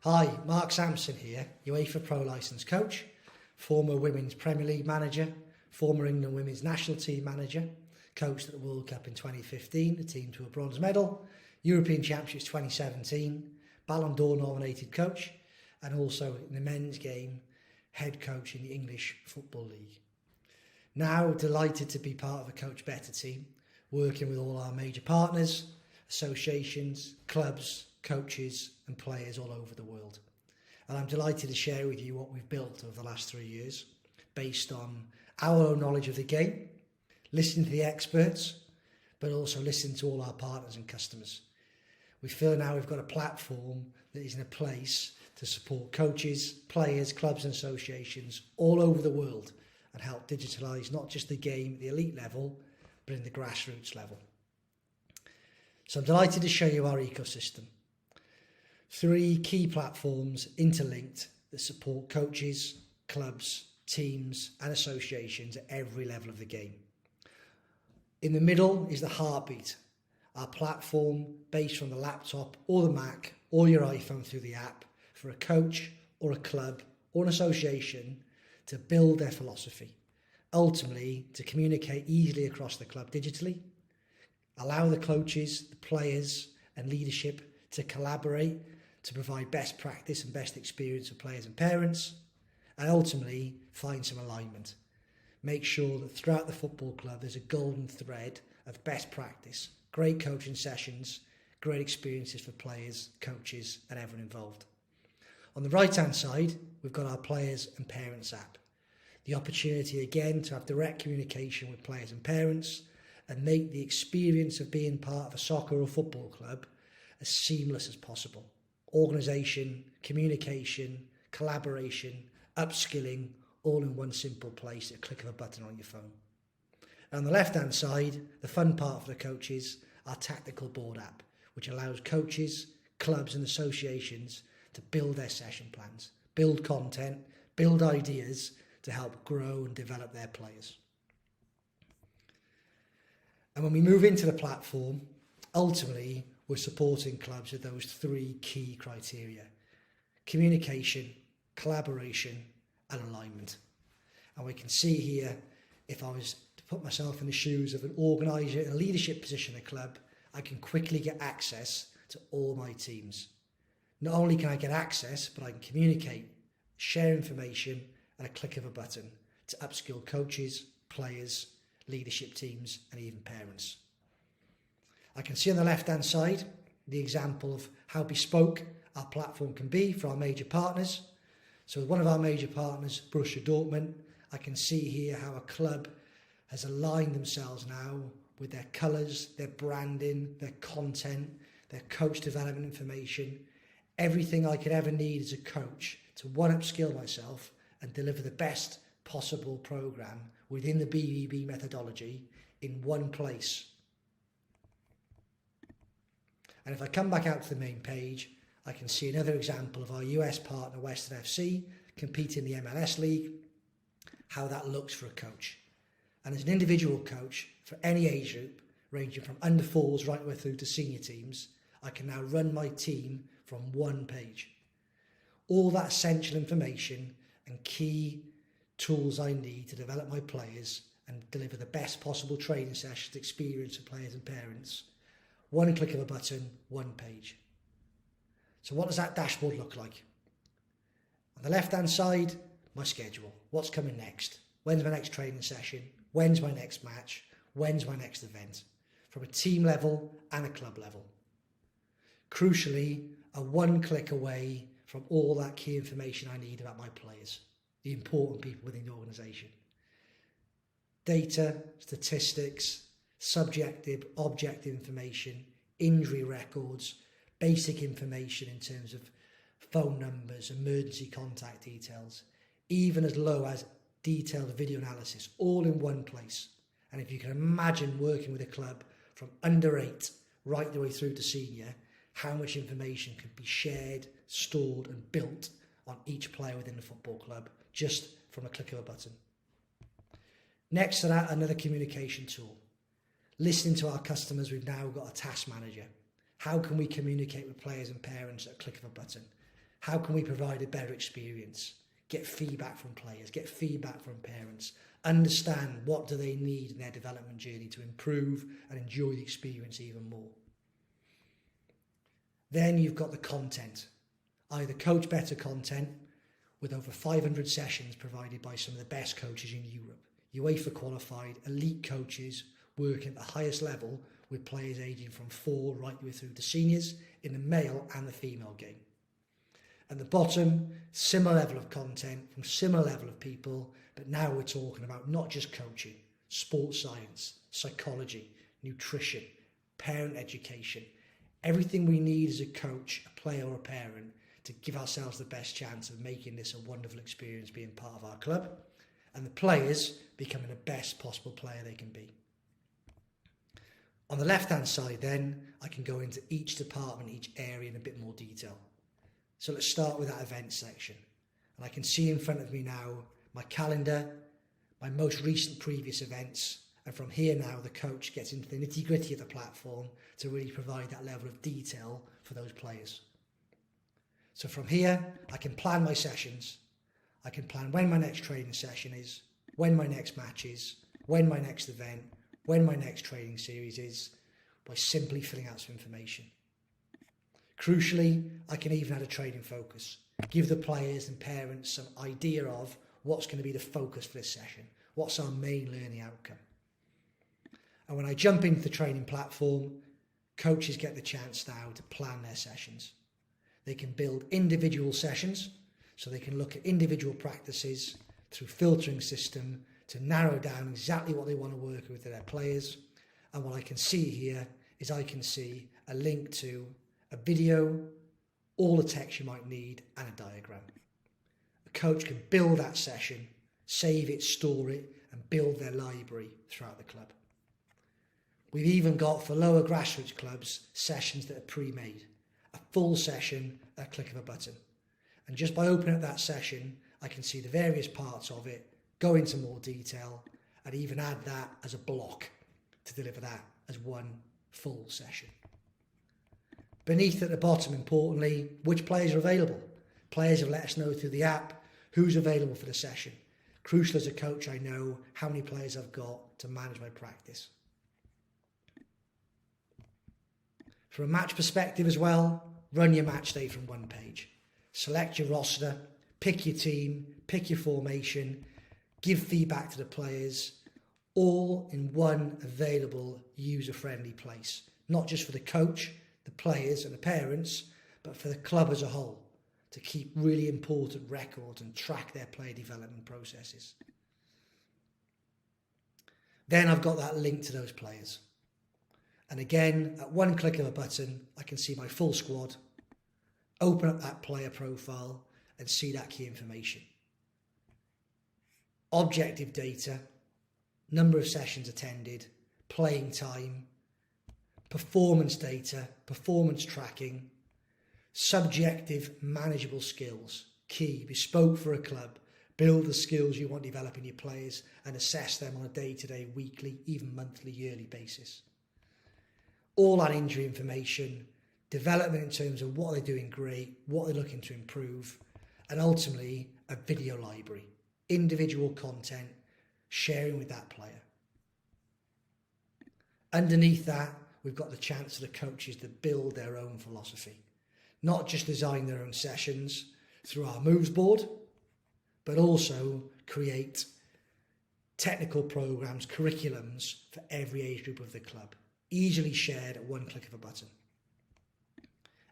Hi, Mark Sampson here, UEFA Pro Licensed Coach, former Women's Premier League manager, former England Women's National Team manager, coached at the World Cup in 2015, the team to a bronze medal, European Championships 2017, Ballon d'Or nominated coach, and also in the men's game, head coach in the English Football League. Now delighted to be part of the Coach Better team, working with all our major partners, associations, clubs, coaches and players all over the world. And I'm delighted to share with you what we've built over the last 3 years based on our own knowledge of the game, listening to the experts, but also listening to all our partners and customers. We feel now we've got a platform that is in a place to support coaches, players, clubs and associations all over the world and help digitalise not just the game at the elite level, but in the grassroots level. So I'm delighted to show you our ecosystem. 3 key platforms interlinked that support coaches, clubs, teams and associations at every level of the game. In the middle is the heartbeat, our platform based from the laptop or the Mac or your iPhone through the app for a coach or a club or an association to build their philosophy, ultimately to communicate easily across the club digitally, allow the coaches, the players and leadership to collaborate to provide best practice and best experience for players and parents, and ultimately find some alignment. Make sure that throughout the football club there's a golden thread of best practice, great coaching sessions, great experiences for players, coaches and everyone involved. On the right hand side we've got our players and parents app. The opportunity again to have direct communication with players and parents and make the experience of being part of a soccer or football club as seamless as possible. Organisation, communication, collaboration, upskilling, all in one simple place at a click of a button on your phone. And on the left hand side, the fun part for the coaches, our tactical board app, which allows coaches, clubs and associations to build their session plans, build content, build ideas to help grow and develop their players. And when we move into the platform, ultimately we're supporting clubs with those 3 key criteria: communication, collaboration and alignment. And we can see here, if I was to put myself in the shoes of an organiser in a leadership position at a club, I can quickly get access to all my teams. Not only can I get access, but I can communicate, share information at a click of a button to upskill coaches, players, leadership teams and even parents. I can see on the left hand side the example of how bespoke our platform can be for our major partners. So with one of our major partners, Borussia Dortmund, I can see here how a club has aligned themselves now with their colours, their branding, their content, their coach development information, everything I could ever need as a coach to upskill myself and deliver the best possible programme within the BBB methodology in one place. And if I come back out to the main page, I can see another example of our US partner Western FC competing in the MLS League, how that looks for a coach. And as an individual coach for any age group, ranging from under 4s right the way through to senior teams, I can now run my team from one page. All that essential information and key tools I need to develop my players and deliver the best possible training sessions experience for players and parents. One click of a button, one page. So what does that dashboard look like? On the left hand side, my schedule. What's coming next? When's my next training session? When's my next match? When's my next event? From a team level and a club level. Crucially, a one click away from all that key information I need about my players, the important people within the organisation. Data, statistics, subjective, objective information, injury records, basic information in terms of phone numbers, emergency contact details, even as low as detailed video analysis, all in one place. And if you can imagine working with a club from under 8 right the way through to senior, how much information can be shared, stored and built on each player within the football club just from a click of a button. Next to that, another communication tool. Listening to our customers, we've now got a task manager. How can we communicate with players and parents at a click of a button? How can we provide a better experience? Get feedback from players, get feedback from parents, understand what do they need in their development journey to improve and enjoy the experience even more. Then you've got the content, either Coach Better content with over 500 sessions provided by some of the best coaches in Europe, UEFA qualified elite coaches working at the highest level with players aging from 4 right the way through to seniors in the male and the female game. At the bottom, similar level of content from similar level of people, but now we're talking about not just coaching, sports science, psychology, nutrition, parent education, everything we need as a coach, a player or a parent to give ourselves the best chance of making this a wonderful experience being part of our club, and the players becoming the best possible player they can be. On the left-hand side then, I can go into each department, each area in a bit more detail. So let's start with that event section. And I can see in front of me now my calendar, my most recent previous events, and from here now the coach gets into the nitty-gritty of the platform to really provide that level of detail for those players. So from here, I can plan my sessions, I can plan when my next training session is, when my next match is, when my next event, when my next training series is, by simply filling out some information. Crucially, I can even add a training focus, give the players and parents some idea of what's going to be the focus for this session, what's our main learning outcome. And when I jump into the training platform, coaches get the chance now to plan their sessions. They can build individual sessions, so they can look at individual practices through filtering system to narrow down exactly what they want to work with their players. And what I can see here is I can see a link to a video, all the text you might need, and a diagram. A coach can build that session, save it, store it, and build their library throughout the club. We've even got, for lower grassroots clubs, sessions that are pre-made. A full session at a click of a button. And just by opening up that session, I can see the various parts of it, go into more detail, and even add that as a block to deliver that as one full session. Beneath at the bottom, importantly, which players are available. Players have let us know through the app who's available for the session. Crucial as a coach, I know how many players I've got to manage my practice. From a match perspective as well, run your match day from one page. Select your roster, pick your team, pick your formation, give feedback to the players, all in one available user-friendly place. Not just for the coach, the players and the parents, but for the club as a whole, to keep really important records and track their player development processes. Then I've got that link to those players. And again, at one click of a button, I can see my full squad, open up that player profile and see that key information. Objective data, number of sessions attended, playing time, performance data, performance tracking, subjective manageable skills, key, bespoke for a club, build the skills you want developing your players and assess them on a day-to-day, weekly, even monthly, yearly basis. All that injury information, development in terms of what they're doing great, what they're looking to improve, and ultimately a video library, individual content, sharing with that player. Underneath that, we've got the chance for the coaches to build their own philosophy, not just design their own sessions through our moves board, but also create technical programs, curriculums for every age group of the club, easily shared at one click of a button.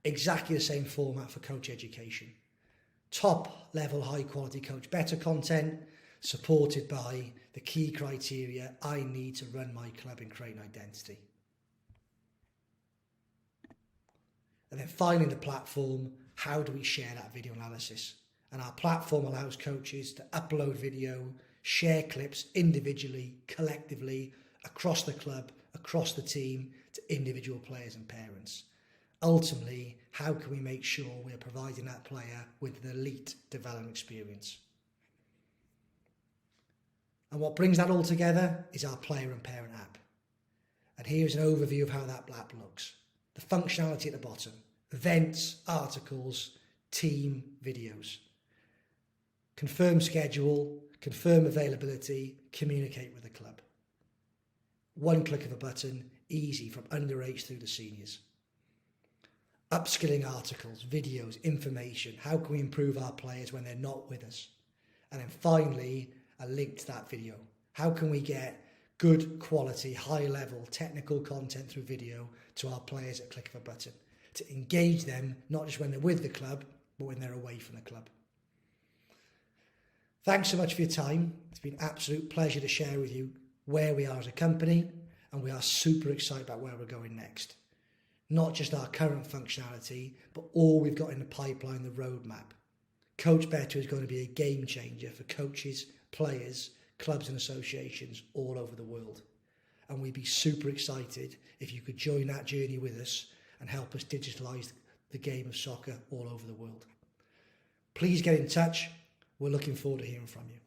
Exactly the same format for coach education. Top level, high quality Coach Better content, supported by the key criteria I need to run my club and create an identity. And then finally the platform, how do we share that video analysis? And our platform allows coaches to upload video, share clips individually, collectively, across the club, across the team, to individual players and parents. Ultimately, how can we make sure we're providing that player with an elite development experience? And what brings that all together is our player and parent app. And here's an overview of how that app looks. The functionality at the bottom, events, articles, team videos. Confirm schedule, confirm availability, communicate with the club. One click of a button, easy from underage through to seniors. Upskilling articles, videos, information. How can we improve our players when they're not with us? And then finally, a link to that video. How can we get good quality, high level technical content through video to our players at click of a button to engage them, not just when they're with the club, but when they're away from the club. Thanks so much for your time. It's been an absolute pleasure to share with you where we are as a company, and we are super excited about where we're going next. Not just our current functionality, but all we've got in the pipeline, the roadmap. Coach Better is going to be a game changer for coaches, players, clubs and associations all over the world. And we'd be super excited if you could join that journey with us and help us digitalise the game of soccer all over the world. Please get in touch. We're looking forward to hearing from you.